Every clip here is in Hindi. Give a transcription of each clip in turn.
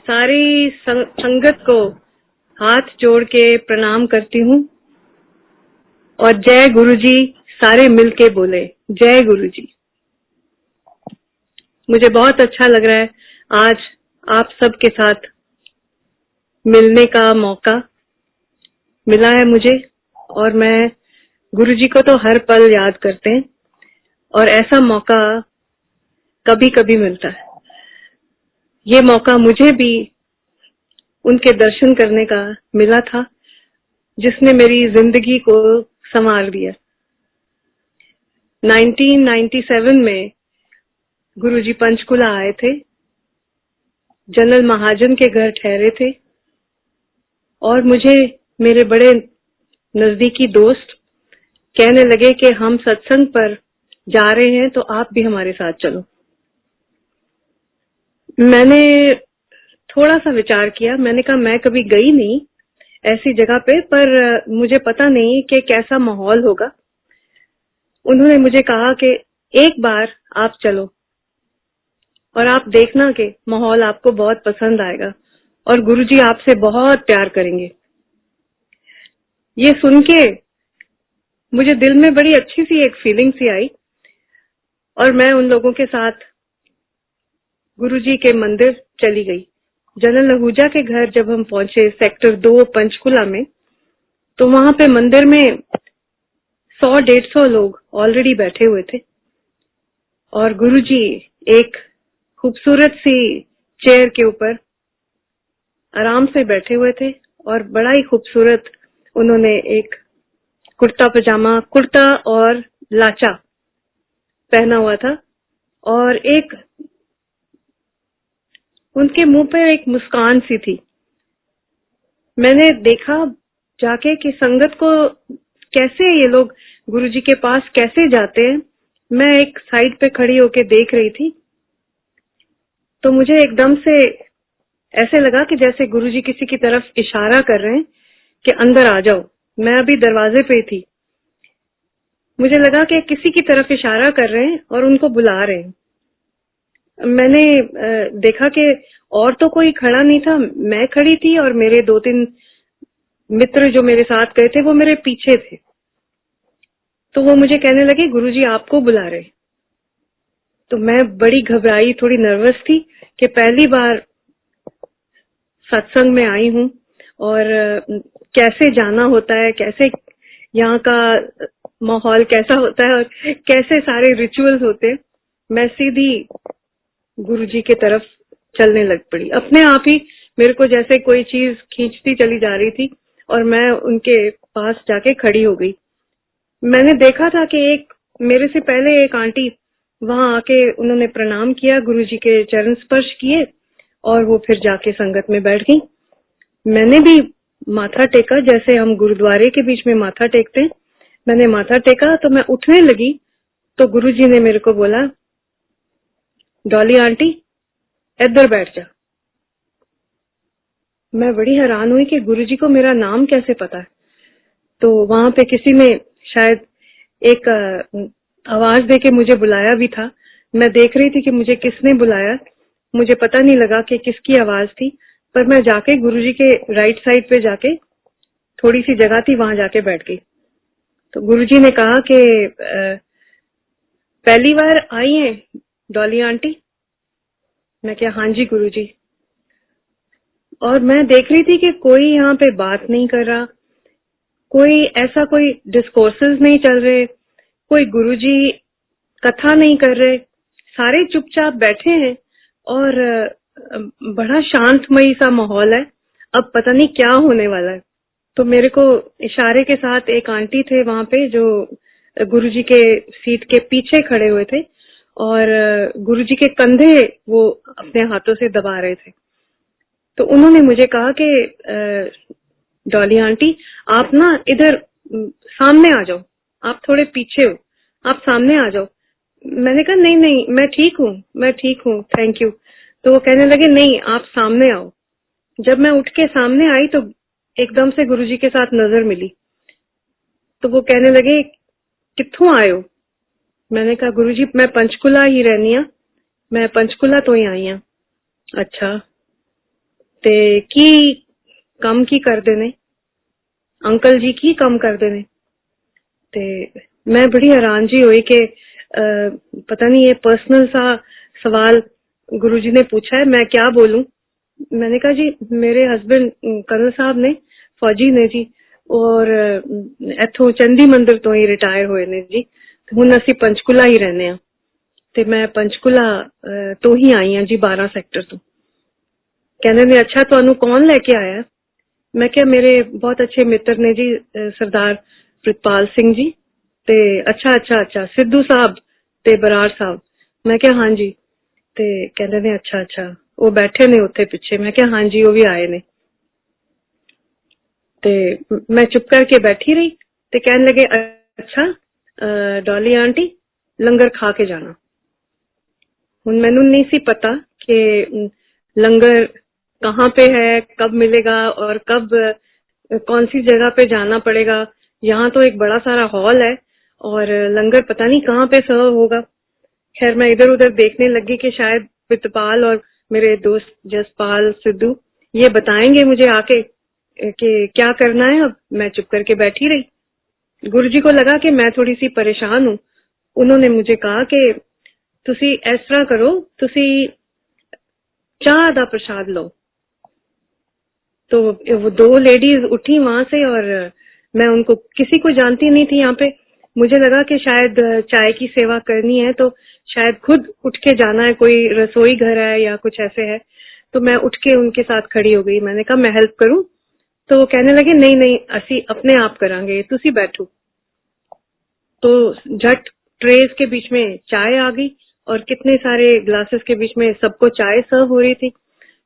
सारी संगत को हाथ जोड़ के प्रणाम करती हूँ और जय गुरुजी सारे मिलके बोले, जय गुरुजी। मुझे बहुत अच्छा लग रहा है आज आप सबके साथ मिलने का मौका मिला है मुझे, और मैं गुरुजी को तो हर पल याद करते हैं और ऐसा मौका कभी कभी मिलता है। ये मौका मुझे भी उनके दर्शन करने का मिला था जिसने मेरी जिंदगी को संवार दिया। 1997 में गुरुजी पंचकुला आए थे, जनरल महाजन के घर ठहरे थे और मुझे मेरे बड़े नजदीकी दोस्त कहने लगे कि हम सत्संग पर जा रहे हैं तो आप भी हमारे साथ चलो। मैंने थोड़ा सा विचार किया, मैंने कहा मैं कभी गई नहीं ऐसी जगह पे, पर मुझे पता नहीं कि कैसा माहौल होगा। उन्होंने मुझे कहा कि एक बार आप चलो और आप देखना कि माहौल आपको बहुत पसंद आएगा और गुरुजी आपसे बहुत प्यार करेंगे। ये सुन के मुझे दिल में बड़ी अच्छी सी एक फीलिंग सी आई और मैं उन लोगों के साथ गुरुजी के मंदिर चली गई। जनरल आहूजा के घर जब हम पहुंचे सेक्टर 2 पंचकुला में, तो वहां पे मंदिर में 100-150 लोग ऑलरेडी बैठे हुए थे और गुरुजी एक खूबसूरत सी चेयर के ऊपर आराम से बैठे हुए थे और बड़ा ही खूबसूरत उन्होंने एक कुर्ता और लाचा पहना हुआ था और एक उनके मुंह पे एक मुस्कान सी थी। मैंने देखा जाके कि संगत को कैसे ये लोग गुरुजी के पास कैसे जाते हैं। मैं एक साइड पे खड़ी होके देख रही थी तो मुझे एकदम से ऐसे लगा कि जैसे गुरुजी किसी की तरफ इशारा कर रहे हैं कि अंदर आ जाओ। मैं अभी दरवाजे पे थी, मुझे लगा कि किसी की तरफ इशारा कर रहे हैं और उनको बुला रहे हैं। मैंने देखा कि और तो कोई खड़ा नहीं था, मैं खड़ी थी और मेरे 2-3 मित्र जो मेरे साथ गए थे वो मेरे पीछे थे। तो वो मुझे कहने लगे गुरुजी आपको बुला रहे। तो मैं बड़ी घबराई, थोड़ी नर्वस थी कि पहली बार सत्संग में आई हूँ और कैसे जाना होता है, कैसे यहाँ का माहौल कैसा होता है और कैसे सारे रिचुअल्स होते हैं। मैं सीधी गुरुजी के तरफ चलने लग पड़ी। अपने आप ही मेरे को जैसे कोई चीज खींचती चली जा रही थी और मैं उनके पास जाके खड़ी हो गई। मैंने देखा था कि एक मेरे से पहले एक आंटी वहां आके उन्होंने प्रणाम किया, गुरुजी के चरण स्पर्श किए और वो फिर जाके संगत में बैठ गई। मैंने भी माथा टेका जैसे हम गुरुद्वारे के बीच में माथा टेकते हैं। मैंने माथा टेका तो मैं उठने लगी तो गुरुजी ने मेरे को बोला, डॉली आंटी इधर बैठ जा। मैं बड़ी हैरान हुई कि गुरुजी को मेरा नाम कैसे पता है। तो वहां पे किसी ने शायद एक आवाज दे के मुझे बुलाया भी था। मैं देख रही थी कि मुझे किसने बुलाया, मुझे पता नहीं लगा कि किसकी आवाज थी, पर मैं जाके गुरुजी के राइट साइड पे जाके थोड़ी सी जगह थी वहां जाके बैठ गई। तो गुरुजी ने कहा कि पहली बार आई है डॉली आंटी। मैं क्या, हाँ जी गुरुजी। और मैं देख रही थी कि कोई यहाँ पे बात नहीं कर रहा, कोई ऐसा कोई डिस्कोर्सेस नहीं चल रहे, कोई गुरुजी कथा नहीं कर रहे, सारे चुपचाप बैठे हैं और बड़ा शांतमयी सा माहौल है। अब पता नहीं क्या होने वाला है। तो मेरे को इशारे के साथ एक आंटी थे वहां पे जो गुरुजी के सीट के पीछे खड़े हुए थे और गुरुजी के कंधे वो अपने हाथों से दबा रहे थे। तो उन्होंने मुझे कहा कि डॉली आंटी आप ना इधर सामने आ जाओ, आप थोड़े पीछे हो, आप सामने आ जाओ। मैंने कहा नहीं नहीं मैं ठीक हूँ थैंक यू। तो वो कहने लगे नहीं आप सामने आओ। जब मैं उठ के सामने आई तो एकदम से गुरुजी के साथ नजर मिली। तो वो कहने लगे कित्थों आए हो। मैंने कहा गुरुजी मैं पंचकुला ही रहनी आ, मैं पंचकुला तो ही आई हूँ। अच्छा, ते की कम की कर देने, अंकल जी की कम कर देने। ते मैं बड़ी हैरान जी हुई कि पता नहीं ये पर्सनल सा सवाल गुरुजी ने पूछा है, मैं क्या बोलूं। मैंने कहा जी मेरे हस्बैंड कर्नल साहब ने, फौजी ने जी, और इथों चंडी मंदिर तो ही रिटायर हुए ने जी, हुण असी पंचकुला ही रहने आ, ते मैं पंचकुला तो ही आई हाँ जी 12 सेक्टर तो। कहने ने अच्छा तुहानू कौन लेके आया। मैं क्या मेरे बहुत अच्छे मित्र ने जी, सरदार प्रितपाल सिंह जी, ते अच्छा अच्छा अच्छा सिद्धू साहब ते बराड़ साहब। मैं क्या हाँ जी। ते कहते ने अच्छा अच्छा वो बैठे ने उत्थे पिछे। मैं क्या हाँ जी वो भी आए ने। ते मैं चुप करके बैठी रही। ते कहने लगे अच्छा डॉली आंटी लंगर खा के जाना। हुण मैनू नहीं सी पता कि लंगर कहाँ पे है, कब मिलेगा और कब कौन सी जगह पे जाना पड़ेगा। यहाँ तो एक बड़ा सारा हॉल है और लंगर पता नहीं कहाँ पे सर्व होगा। खैर मैं इधर उधर देखने लगी कि शायद प्रितपाल और मेरे दोस्त जसपाल सिद्धू ये बताएंगे मुझे आके कि क्या करना है। अब मैं चुप करके बैठी रही। गुरुजी को लगा कि मैं थोड़ी सी परेशान हूँ। उन्होंने मुझे कहा कि तुसी इस तरह करो, तुसी चाह दा प्रसाद लो। तो वो दो लेडीज उठी वहां से और मैं उनको किसी को जानती नहीं थी यहाँ पे। मुझे लगा कि शायद चाय की सेवा करनी है तो शायद खुद उठ के जाना है, कोई रसोई घर है या कुछ ऐसे है। तो मैं उठ के उनके साथ खड़ी हो गई। मैंने कहा मैं हेल्प करूं। तो वो कहने लगे नहीं नहीं असी अपने आप करांगे, तुसी बैठो। तो झट ट्रेस के बीच में चाय आ गई और कितने सारे ग्लासेस के बीच में सबको चाय सर्व हो रही थी।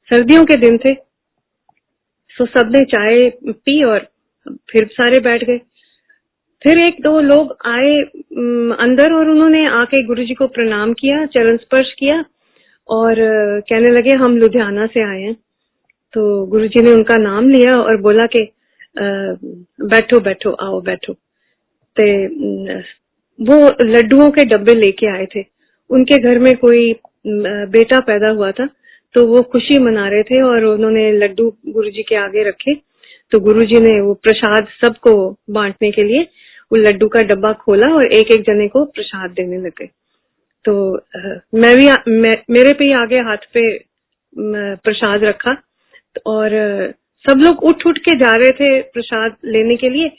सर्दियों के दिन थे, तो सबने चाय पी और फिर सारे बैठ गए। फिर एक दो लोग आए अंदर और उन्होंने आके गुरुजी को प्रणाम किया, चरण स्पर्श किया और कहने लगे हम लुधियाना से आए हैं। तो गुरुजी ने उनका नाम लिया और बोला कि बैठो बैठो आओ बैठो। ते वो लड्डुओं के डब्बे लेके आए थे। उनके घर में कोई बेटा पैदा हुआ था तो वो खुशी मना रहे थे और उन्होंने लड्डू गुरुजी के आगे रखे। तो गुरुजी ने वो प्रसाद सबको बांटने के लिए वो लड्डू का डब्बा खोला और एक एक जने को प्रसाद देने लगे। तो मैं भी मेरे पे ही आगे हाथ पे प्रसाद रखा और सब लोग उठ उठ के जा रहे थे प्रसाद लेने के लिए।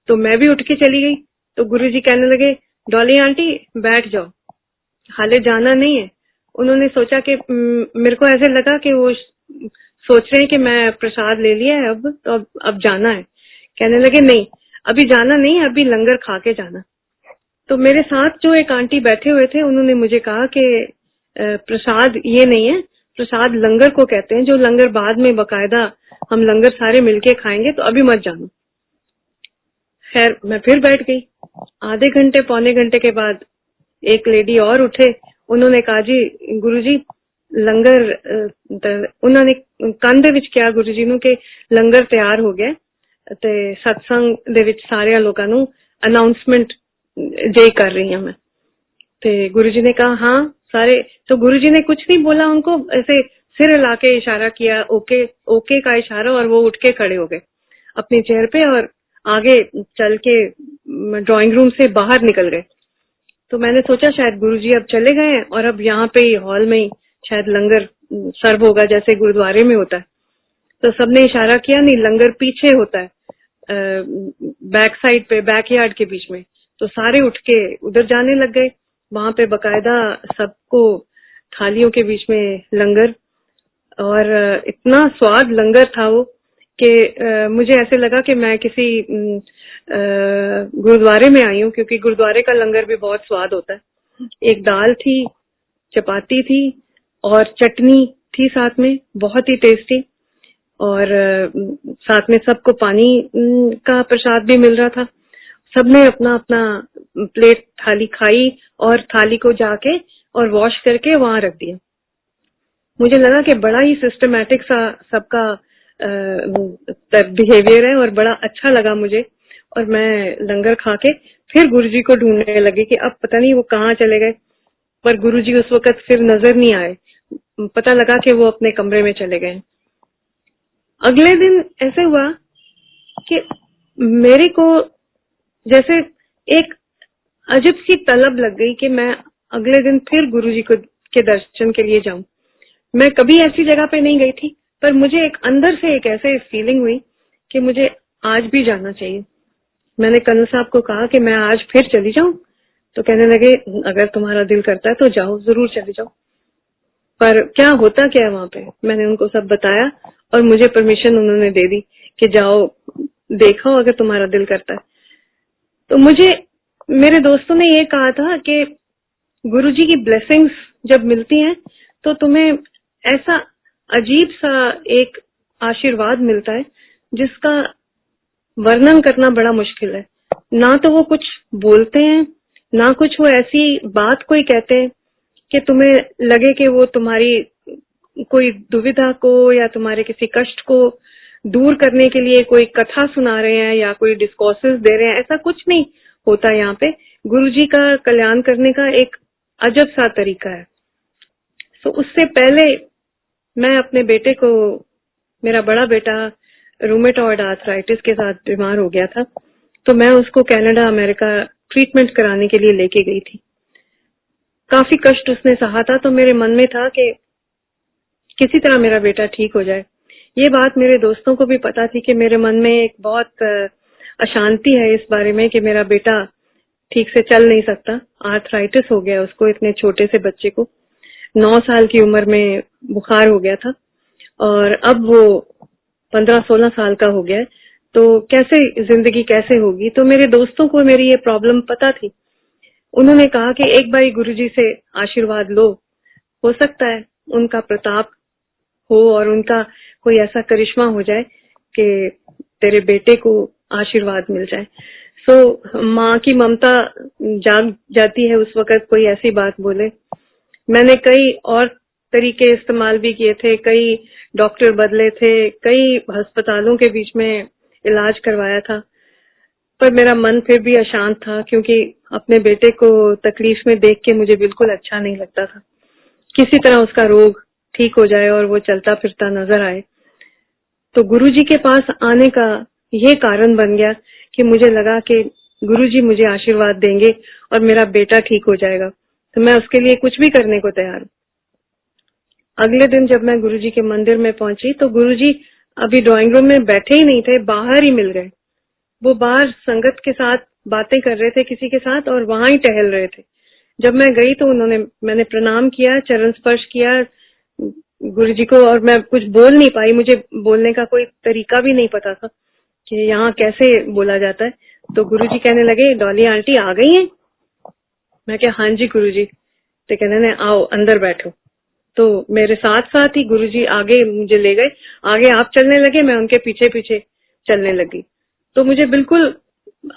तो मैं भी उठ के चली गई। तो गुरुजी कहने लगे डॉली आंटी बैठ जाओ, हाले जाना नहीं है। उन्होंने सोचा कि मेरे को ऐसे लगा कि वो सोच रहे हैं कि मैं प्रसाद ले लिया है अब तो अब जाना है। कहने लगे नहीं अभी जाना नहीं है, अभी लंगर खा के जाना। तो मेरे साथ जो एक आंटी बैठे हुए थे उन्होंने मुझे कहा कि प्रसाद ये नहीं है, प्रसाद लंगर को कहते हैं, जो लंगर बाद में बकायदा हम लंगर सारे मिलके खाएंगे, तो अभी मत जाना। खैर मैं फिर बैठ गई। आधे घंटे पौने घंटे के बाद एक लेडी और उठे। उन्होंने कहा जी गुरुजी लंगर उन्होंने ਕੰਨ ਦੇ ਵਿੱਚ ਕਿਹਾ ਗੁਰੂ ਨੂੰ ਕਿ ਲੰਗਰ ਤਿਆਰ ਹੋ ਗਿਆ ਤੇ सत्संग ਦੇ ਵਿੱਚ ਸਾਰਿਆਂ ਲੋਕਾਂ ਨੂੰ अनाउंसमेंट जे कर रही हूं मैं। तो गुरुजी ने कहा हाँ सारे। तो गुरुजी ने कुछ नहीं बोला, उनको ऐसे सिर हिला के इशारा किया, ओके ओके का इशारा, और वो उठ के खड़े हो गए अपनी चेयर पे और आगे चल के ड्राइंग रूम से बाहर निकल गए। तो मैंने सोचा शायद गुरुजी अब चले गए हैं और अब यहाँ पे हॉल में ही शायद लंगर सर्व होगा जैसे गुरुद्वारे में होता है। तो सबने इशारा किया नहीं, लंगर पीछे होता है बैक साइड पे, बैकयार्ड के बीच में। तो सारे उठ के उधर जाने लग गए। वहां पे बकायदा सबको थालियों के बीच में लंगर, और इतना स्वाद लंगर था वो कि मुझे ऐसे लगा कि मैं किसी गुरुद्वारे में आई हूँ, क्योंकि गुरुद्वारे का लंगर भी बहुत स्वाद होता है। एक दाल थी, चपाती थी और चटनी थी साथ में, बहुत ही टेस्टी। और साथ में सबको पानी का प्रसाद भी मिल रहा था। सबने अपना अपना प्लेट थाली खाई और थाली को जाके और वॉश करके वहां रख दिया। मुझे लगा कि बड़ा ही सिस्टमैटिक सा सबका बिहेवियर है और बड़ा अच्छा लगा मुझे। और मैं लंगर खा के फिर गुरुजी को ढूंढने लगी कि अब पता नहीं वो कहाँ चले गए, पर गुरुजी उस वक्त फिर नजर नहीं आए। पता लगा कि वो अपने कमरे में चले गए। अगले दिन ऐसे हुआ कि मेरे को जैसे एक अजीब सी तलब लग गई कि मैं अगले दिन फिर गुरुजी को के दर्शन के लिए जाऊं। मैं कभी ऐसी जगह पे नहीं गई थी, पर मुझे एक अंदर से एक ऐसे फीलिंग हुई कि मुझे आज भी जाना चाहिए। मैंने कर्नल साहब को कहा कि मैं आज फिर चली जाऊं, तो कहने लगे अगर तुम्हारा दिल करता है तो जाओ, जरूर चली जाओ। पर क्या होता क्या है वहां पे, मैंने उनको सब बताया और मुझे परमिशन उन्होंने दे दी कि जाओ देखो अगर तुम्हारा दिल करता है। तो मुझे मेरे दोस्तों ने ये कहा था कि गुरुजी की ब्लेसिंग्स जब मिलती हैं तो तुम्हें ऐसा अजीब सा एक आशीर्वाद मिलता है जिसका वर्णन करना बड़ा मुश्किल है। ना तो वो कुछ बोलते हैं, ना कुछ वो ऐसी बात कोई कहते हैं कि तुम्हें लगे कि वो तुम्हारी कोई दुविधा को या तुम्हारे किसी कष्ट को दूर करने के लिए कोई कथा सुना रहे हैं या कोई डिस्कोर्सेस दे रहे हैं। ऐसा कुछ नहीं होता यहाँ पे। गुरुजी का कल्याण करने का एक अजब सा तरीका है। तो उससे पहले मैं अपने बेटे को, मेरा बड़ा बेटा रूमेटॉइड आर्थराइटिस के साथ बीमार हो गया था, तो मैं उसको कनाडा अमेरिका ट्रीटमेंट कराने के लिए लेके गई थी। काफी कष्ट उसने सहा था, तो मेरे मन में था कि किसी तरह मेरा बेटा ठीक हो जाए। ये बात मेरे दोस्तों को भी पता थी कि मेरे मन में एक बहुत अशांति है इस बारे में कि मेरा बेटा ठीक से चल नहीं सकता, आर्थराइटिस हो गया उसको, इतने छोटे से बच्चे को 9 साल की उम्र में बुखार हो गया था और अब वो 15-16 साल का हो गया है। तो कैसे जिंदगी कैसे होगी। तो मेरे दोस्तों को मेरी ये प्रॉब्लम पता थी। उन्होंने कहा कि एक बार गुरुजी से आशीर्वाद लो, हो सकता है उनका प्रताप हो और उनका कोई ऐसा करिश्मा हो जाए कि तेरे बेटे को आशीर्वाद मिल जाए। सो माँ की ममता जाग जाती है उस वक्त कोई ऐसी बात बोले। मैंने कई और तरीके इस्तेमाल भी किए थे, कई डॉक्टर बदले थे, कई अस्पतालों के बीच में इलाज करवाया था, पर मेरा मन फिर भी अशांत था क्योंकि अपने बेटे को तकलीफ में देख के मुझे बिल्कुल अच्छा नहीं लगता था। किसी तरह उसका रोग ठीक हो जाए और वो चलता फिरता नजर आए। तो गुरुजी के पास आने का ये कारण बन गया कि मुझे लगा कि गुरुजी मुझे आशीर्वाद देंगे और मेरा बेटा ठीक हो जाएगा, तो मैं उसके लिए कुछ भी करने को तैयार हूँ। अगले दिन जब मैं गुरुजी के मंदिर में पहुंची तो गुरुजी अभी ड्राइंग रूम में बैठे ही नहीं थे, बाहर ही मिल गए। वो बाहर संगत के साथ बातें कर रहे थे किसी के साथ और वहां ही टहल रहे थे। जब मैं गई तो मैंने प्रणाम किया, चरण स्पर्श किया गुरुजी को और मैं कुछ बोल नहीं पाई। मुझे बोलने का कोई तरीका भी नहीं पता था कि यहाँ कैसे बोला जाता है। तो गुरुजी कहने लगे डॉली आंटी आ गई हैं। मैं क्या हाँ जी गुरुजी। तो कहने ने आओ अंदर बैठो। तो मेरे साथ साथ ही गुरुजी आगे मुझे ले गए, आगे आप चलने लगे, मैं उनके पीछे पीछे चलने लगी। तो मुझे बिल्कुल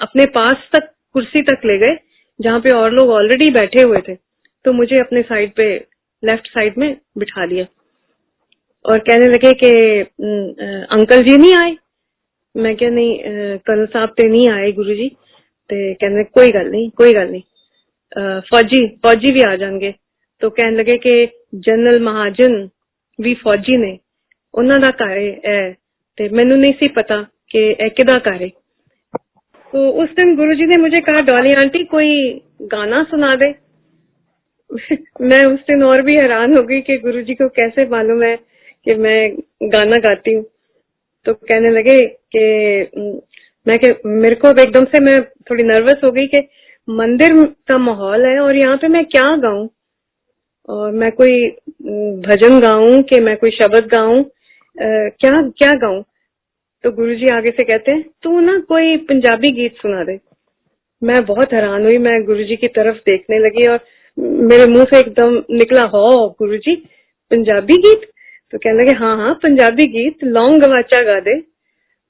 अपने पास तक कुर्सी तक ले गए जहाँ पे और लोग ऑलरेडी बैठे हुए थे। तो मुझे अपने साइड पे लेफ्ट साइड में बिठा लिया और कहने लगे कि अंकल जी नहीं आए। मैं क्या नहीं कर्नल साहब ते नहीं आए गुरुजी। ते कहने कोई गल नहीं फौजी भी आ जाएंगे। तो कहने लगे कि जनरल महाजन भी फौजी ने, उन्हों का घर है ते मैनू नहीं सी पता कि किदा घर है। तो उस दिन गुरुजी ने मुझे कहा डॉली आंटी कोई गाना सुना दे। मैं उस दिन और भी हैरान हो गई कि गुरुजी को कैसे मालूम है कि मैं गाना गाती हूँ। तो कहने लगे कि मेरे को एकदम से मैं थोड़ी नर्वस हो गई कि मंदिर का माहौल है और यहाँ पे मैं क्या गाऊं, और मैं कोई भजन गाऊं कि मैं कोई शब्द गाऊं, क्या क्या गाऊं। तो गुरुजी आगे से कहते हैं तू ना कोई पंजाबी गीत सुना दे। मैं बहुत हैरान हुई, मैं गुरुजी की तरफ देखने लगी और मेरे मुंह से एकदम निकला हो गुरुजी पंजाबी गीत। तो कहने लगे हाँ पंजाबी गीत लौंग गवाचा गा दे।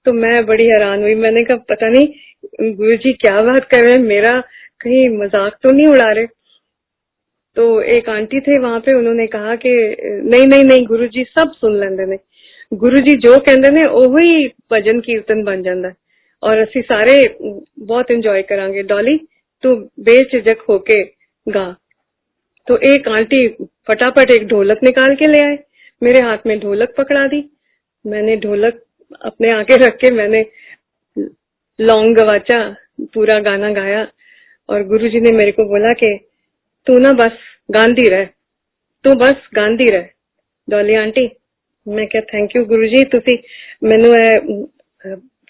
तो मैं बड़ी हैरान हुई, मैंने कहा पता नहीं गुरुजी क्या बात कर रहे हैं, मेरा कहीं मजाक तो नहीं उड़ा रहे। तो एक आंटी थे वहां पे, उन्होंने कहा कि नहीं गुरुजी सब सुन लेंदे ने, गुरुजी जो कहंदे ने ओही भजन कीर्तन बन जांदा है और असी सारे बहुत एंजॉय करांगे। डॉली तू बेझिझक होके गा। तो एक आंटी फटाफट एक ढोलक निकाल के ले आए, मेरे हाथ में ढोलक पकड़ा दी मैंने ढोलक अपने आगे रख के मैंने लौंग गवाचा, पूरा गाना गाया। और गुरुजी ने मेरे को बोला कि तू ना बस गांधी रह, तू बस गांधी रह डॉली आंटी। मैं क्या थैंक यू गुरुजी, तुसी मैनू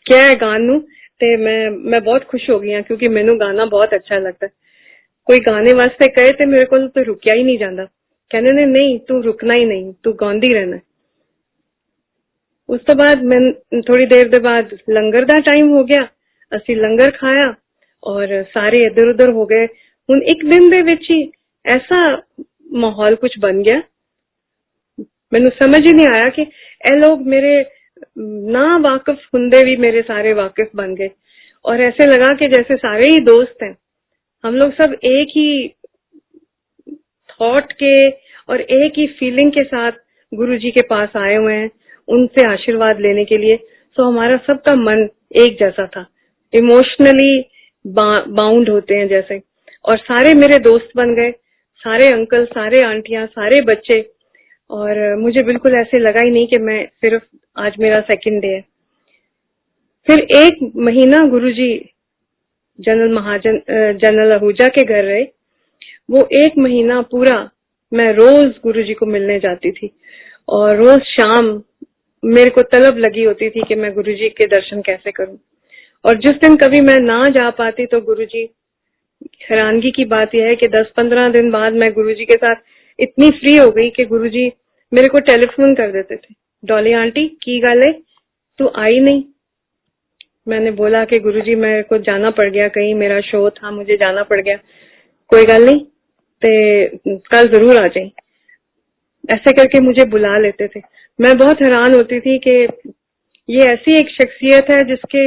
क्या है गान नू, ते मैं बहुत खुश हो गई हाँ, क्योंकि मैनू गाना बहुत अच्छा लगता है। कोई गाने वास्ते कहे ते मेरे को तो रुकिया ही नहीं जाता, कहने ने नहीं तू रुकना ही नहीं, तू गांधी रहना। उस तो बाद मैं थोड़ी देर दे बाद लंगर दा टाइम हो गया, ਅਸੀਂ लंगर खाया और सारे इधर उधर हो गए। हुण एक दिन दे विच ही ऐसा माहौल कुछ बन गया, मैनू समझ ही नहीं आया कि ए लोग मेरे ना वाकिफ हुंदे भी मेरे सारे वाकिफ बन गए। और ऐसे लगा कि जैसे सारे ही दोस्त हैं, हम लोग सब एक ही थॉट के और एक ही फीलिंग के साथ गुरुजी के पास आए हुए हैं उनसे आशीर्वाद लेने के लिए। तो हमारा सबका मन एक जैसा था, इमोशनली बाउंड होते हैं जैसे। और सारे मेरे दोस्त बन गए, सारे अंकल, सारे आंटियां, सारे बच्चे। और मुझे बिल्कुल ऐसे लगा ही नहीं कि मैं सिर्फ आज मेरा सेकंड डे है। फिर एक महीना गुरुजी जनरल आहूजा के घर रहे। वो एक महीना पूरा मैं रोज गुरुजी को मिलने जाती थी और रोज शाम मेरे को तलब लगी होती थी कि मैं गुरुजी के दर्शन कैसे करूं। और जिस दिन कभी मैं ना जा पाती तो गुरुजी, हैरानगी की बात यह है कि 10-15 दिन बाद मैं गुरुजी के साथ इतनी फ्री हो गई कि गुरुजी मेरे को टेलीफोन कर देते थे, डॉली आंटी की गल है तू आई नहीं। मैंने बोला कि गुरुजी मेरे को जाना पड़ गया, कहीं मेरा शो था, मुझे जाना पड़ गया, कोई गल नहीं, ते कल जरूर आ जाए। ऐसे करके मुझे बुला लेते थे। मैं बहुत हैरान होती थी कि ये ऐसी एक शख्सियत है जिसके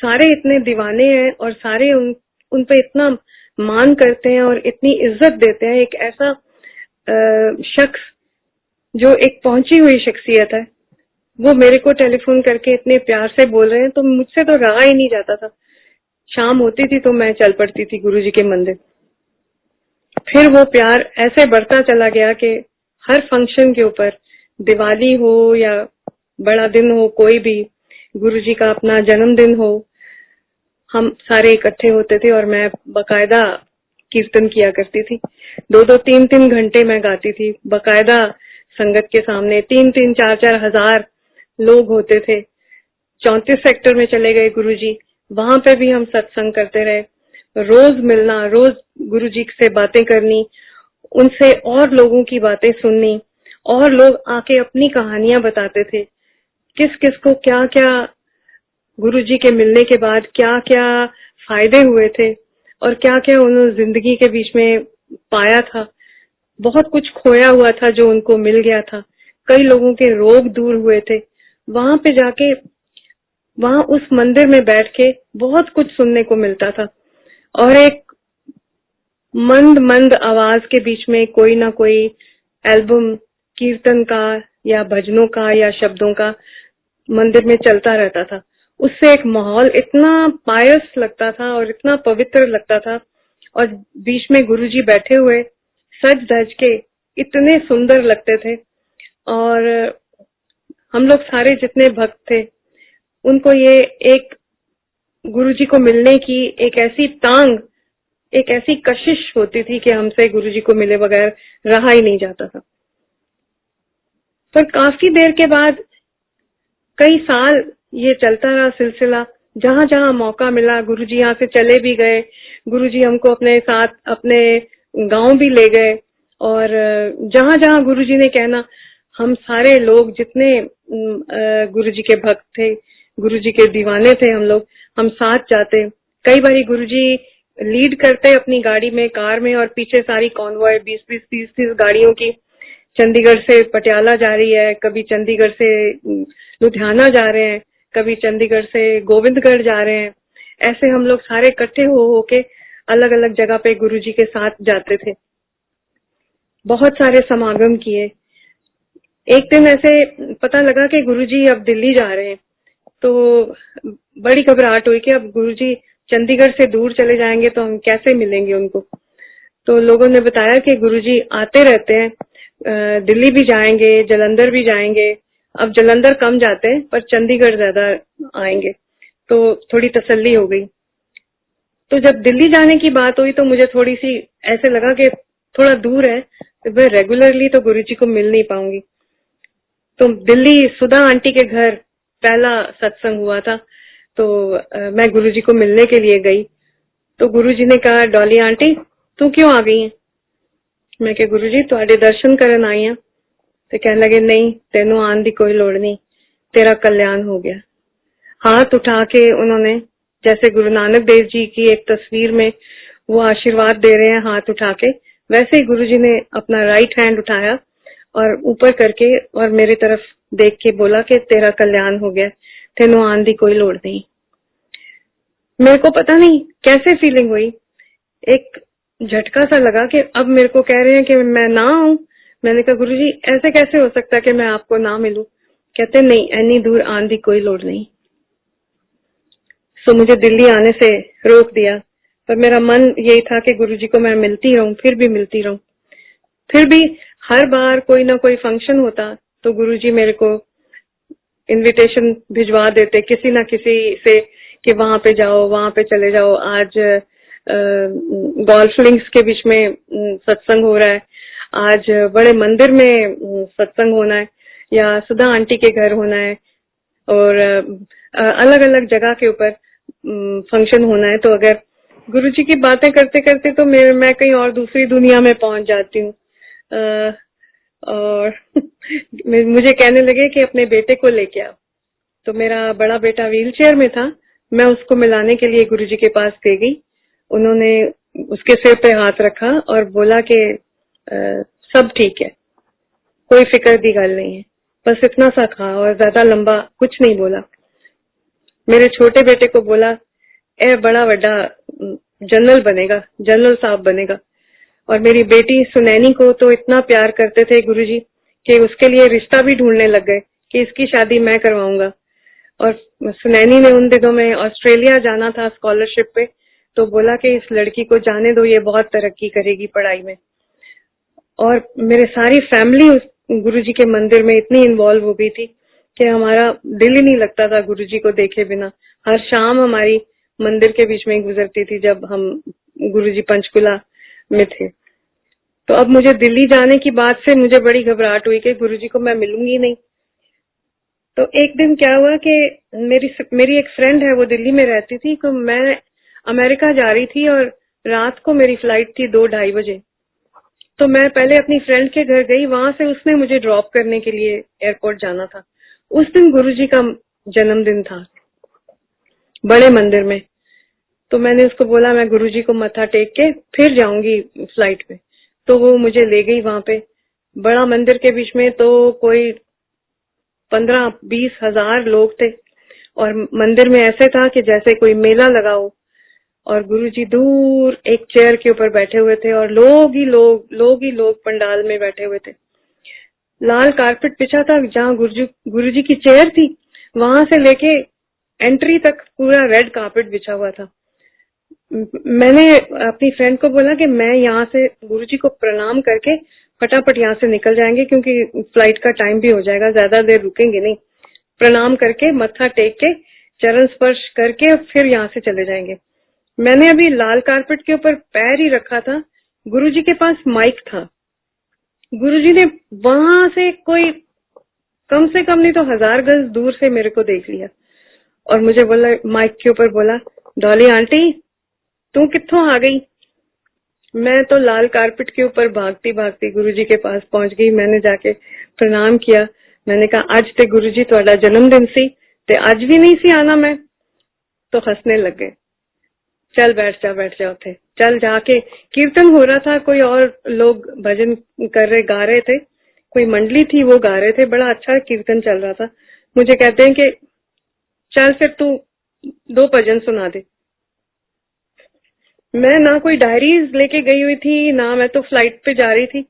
सारे इतने दीवाने हैं और सारे उन पे इतना मान करते हैं और इतनी इज्जत देते हैं। एक ऐसा शख्स जो एक पहुंची हुई शख्सियत है, वो मेरे को टेलीफोन करके इतने प्यार से बोल रहे हैं, तो मुझसे तो रहा ही नहीं जाता था। शाम होती थी तो मैं चल पड़ती थी गुरुजी के मंदिर। फिर वो प्यार ऐसे बढ़ता चला गया कि हर फंक्शन के ऊपर, दिवाली हो या बड़ा दिन हो, कोई भी गुरुजी का अपना जन्मदिन हो, हम सारे इकट्ठे होते थे और मैं बकायदा कीर्तन किया करती थी। 2-2, 3-3 घंटे मैं गाती थी बकायदा संगत के सामने। 3-3, 4-4 हजार लोग होते थे। 34 सेक्टर में चले गए गुरुजी, वहां पे भी हम सत्संग करते रहे। रोज मिलना, रोज गुरुजी से बातें करनी, उनसे और लोगों की बातें सुननी, और लोग आके अपनी कहानियां बताते थे, किस किस को क्या क्या गुरुजी के मिलने के बाद क्या क्या फायदे हुए थे और क्या क्या उन्होंने जिंदगी के बीच में पाया था। बहुत कुछ खोया हुआ था जो उनको मिल गया था। कई लोगों के रोग दूर हुए थे। वहां पे जाके, वहां उस मंदिर में बैठ के बहुत कुछ सुनने को मिलता था। और एक मंद मंद आवाज के बीच में कोई ना कोई एल्बम कीर्तन का या भजनों का या शब्दों का मंदिर में चलता रहता था। उससे एक माहौल इतना पायस लगता था और इतना पवित्र लगता था। और बीच में गुरुजी बैठे हुए सज धज के इतने सुंदर लगते थे। और हम लोग सारे जितने भक्त थे, उनको ये एक गुरुजी को मिलने की एक ऐसी तांग, एक ऐसी कशिश होती थी कि हमसे गुरुजी को मिले बगैर रहा ही नहीं जाता था। पर काफी देर के बाद, कई साल ये चलता रहा सिलसिला। जहां जहां मौका मिला गुरुजी यहाँ से चले भी गए। गुरुजी हमको अपने साथ अपने गांव भी ले गए। और जहां जहां गुरुजी ने कहना, हम सारे लोग जितने गुरुजी के भक्त थे, गुरुजी के दीवाने थे, हम साथ जाते। कई बारी गुरुजी लीड करते अपनी गाड़ी में, कार में, और पीछे सारी कॉन्वॉय 20-20, 30-30 गाड़ियों की चंडीगढ़ से पटियाला जा रही है, कभी चंडीगढ़ से लुधियाना जा रहे हैं, कभी चंडीगढ़ से गोविंदगढ़ जा रहे हैं। ऐसे हम लोग सारे इकट्ठे हो के अलग अलग जगह पे गुरुजी के साथ जाते थे। बहुत सारे समागम किए। एक दिन ऐसे पता लगा कि गुरुजी अब दिल्ली जा रहे हैं, तो बड़ी घबराहट हुई कि अब गुरुजी चंडीगढ़ से दूर चले जाएंगे तो हम कैसे मिलेंगे उनको। तो लोगों ने बताया कि गुरुजी आते रहते हैं, दिल्ली भी जाएंगे, जालंधर भी जाएंगे, अब जलंधर कम जाते हैं पर चंडीगढ़ ज्यादा आएंगे, तो थोड़ी तसल्ली हो गई। तो जब दिल्ली जाने की बात हुई तो मुझे थोड़ी सी ऐसे लगा कि थोड़ा दूर है, तो मैं रेगुलरली तो गुरुजी को मिल नहीं पाऊंगी। तो दिल्ली सुधा आंटी के घर पहला सत्संग हुआ था, तो मैं गुरुजी को मिलने के लिए गई। तो गुरुजी ने कहा, डॉली आंटी तू क्यों आ गई है? मैं कहा, गुरुजी तुहाडे दर्शन करन आई हां। तो कहने लगे, नहीं तेनू आन दी कोई लोड़ नहीं, तेरा कल्याण हो गया। हाथ उठा के उन्होंने, जैसे गुरु नानक देव जी की एक तस्वीर में वो आशीर्वाद दे रहे हैं हाथ उठा के, वैसे ही गुरुजी ने अपना राइट हैंड उठाया और ऊपर करके और मेरी तरफ देख के बोला कि तेरा कल्याण हो गया, तेनू आन दी कोई लोड़ नहीं। मेरे को पता नहीं कैसे फीलिंग हुई, एक झटका सा लगा कि अब मेरे को कह रहे हैं कि मैं ना आऊं। मैंने कहा, गुरुजी ऐसे कैसे हो सकता है कि मैं आपको ना मिलूं? कहते नहीं, इतनी दूर आने की कोई लोड़ नहीं। सो मुझे दिल्ली आने से रोक दिया, पर मेरा मन यही था कि गुरुजी को मैं मिलती रहूं, फिर भी मिलती रहूं। फिर भी हर बार कोई ना कोई फंक्शन होता तो गुरुजी मेरे को इनविटेशन भिजवा देते किसी ना किसी से कि वहां पे जाओ, वहां पे चले जाओ, आज गोल्फ लिंक्स के बीच में सत्संग हो रहा है, आज बड़े मंदिर में सत्संग होना है, या सुधा आंटी के घर होना है, और अलग अलग जगह के ऊपर फंक्शन होना है। तो अगर गुरुजी की बातें करते करते तो मैं कहीं और दूसरी दुनिया में पहुंच जाती हूँ। और मुझे कहने लगे कि अपने बेटे को लेके आओ। तो मेरा बड़ा बेटा व्हीलचेयर में था, मैं उसको मिलाने के लिए गुरुजी के पास दे गई। उन्होंने उसके सिर पे हाथ रखा और बोला कि सब ठीक है, कोई फिक्र दी गल नहीं है, बस इतना सा कहा और ज्यादा लंबा कुछ नहीं बोला। मेरे छोटे बेटे को बोला, ए बड़ा बड़ा जनरल बनेगा, जनरल साहब बनेगा। और मेरी बेटी सुनैनी को तो इतना प्यार करते थे गुरुजी कि उसके लिए रिश्ता भी ढूंढने लग गए कि इसकी शादी मैं करवाऊंगा। और सुनैनी ने उन दिनों में ऑस्ट्रेलिया जाना था स्कॉलरशिप पे, तो बोला कि इस लड़की को जाने दो, ये बहुत तरक्की करेगी पढ़ाई में। और मेरे सारी फैमिली उस गुरुजी के मंदिर में इतनी इन्वॉल्व हो गई थी कि हमारा दिल ही नहीं लगता था गुरुजी को देखे बिना। हर शाम हमारी मंदिर के बीच में ही गुजरती थी जब हम गुरुजी पंचकुला में थे। तो अब मुझे दिल्ली जाने की बात से मुझे बड़ी घबराहट हुई कि गुरुजी को मैं मिलूंगी नहीं। तो एक दिन क्या हुआ कि मेरी एक फ्रेंड है, वो दिल्ली में रहती थी, तो मैं अमेरिका जा रही थी और रात को मेरी फ्लाइट थी 2-2:30 बजे। तो मैं पहले अपनी फ्रेंड के घर गई, वहां से उसने मुझे ड्रॉप करने के लिए एयरपोर्ट जाना था। उस दिन गुरुजी का जन्मदिन था बड़े मंदिर में। तो मैंने उसको बोला मैं गुरुजी को मत्था टेक के फिर जाऊंगी फ्लाइट में। तो वो मुझे ले गई वहां पे बड़ा मंदिर के बीच में, तो कोई 15-20 हजार लोग थे और मंदिर में ऐसे था कि जैसे कोई मेला लगा हो। और गुरुजी दूर एक चेयर के ऊपर बैठे हुए थे और लोग ही लोग पंडाल में बैठे हुए थे। लाल कारपेट बिछा था, जहाँ गुरुजी की चेयर थी वहां से लेके एंट्री तक पूरा रेड कारपेट बिछा हुआ था। मैंने अपनी फ्रेंड को बोला कि मैं यहाँ से गुरुजी को प्रणाम करके फटाफट यहाँ से निकल जाएंगे क्योंकि फ्लाइट का टाइम भी हो जाएगा, ज्यादा देर रुकेंगे नहीं। प्रणाम करके मत्था टेक के चरण स्पर्श करके फिर यहाँ से चले जाएंगे। मैंने अभी लाल कारपेट के ऊपर पैर ही रखा था, गुरुजी के पास माइक था। गुरुजी ने वहां से कोई कम से कम नहीं तो 1000 गज दूर से मेरे को देख लिया और मुझे बोला, माइक के ऊपर बोला, डॉली आंटी तू कित्थों आ गई? मैं तो लाल कारपेट के ऊपर भागती भागती गुरुजी के पास पहुंच गई। मैंने जाके प्रणाम किया। मैंने कहा, आज ते गुरुजी तुहाडा जन्मदिन सी ते आज भी नहीं सी आना मैं? तो हंसने लग गए। चल बैठ जा उठे, चल जाके कीर्तन हो रहा था, कोई और लोग भजन गा रहे थे, कोई मंडली थी वो गा रहे थे, बड़ा अच्छा कीर्तन चल रहा था। मुझे कहते हैं कि चल फिर तू 2 भजन सुना दे। मैं ना कोई डायरीज लेके गई हुई थी, ना मैं तो फ्लाइट पे जा रही थी,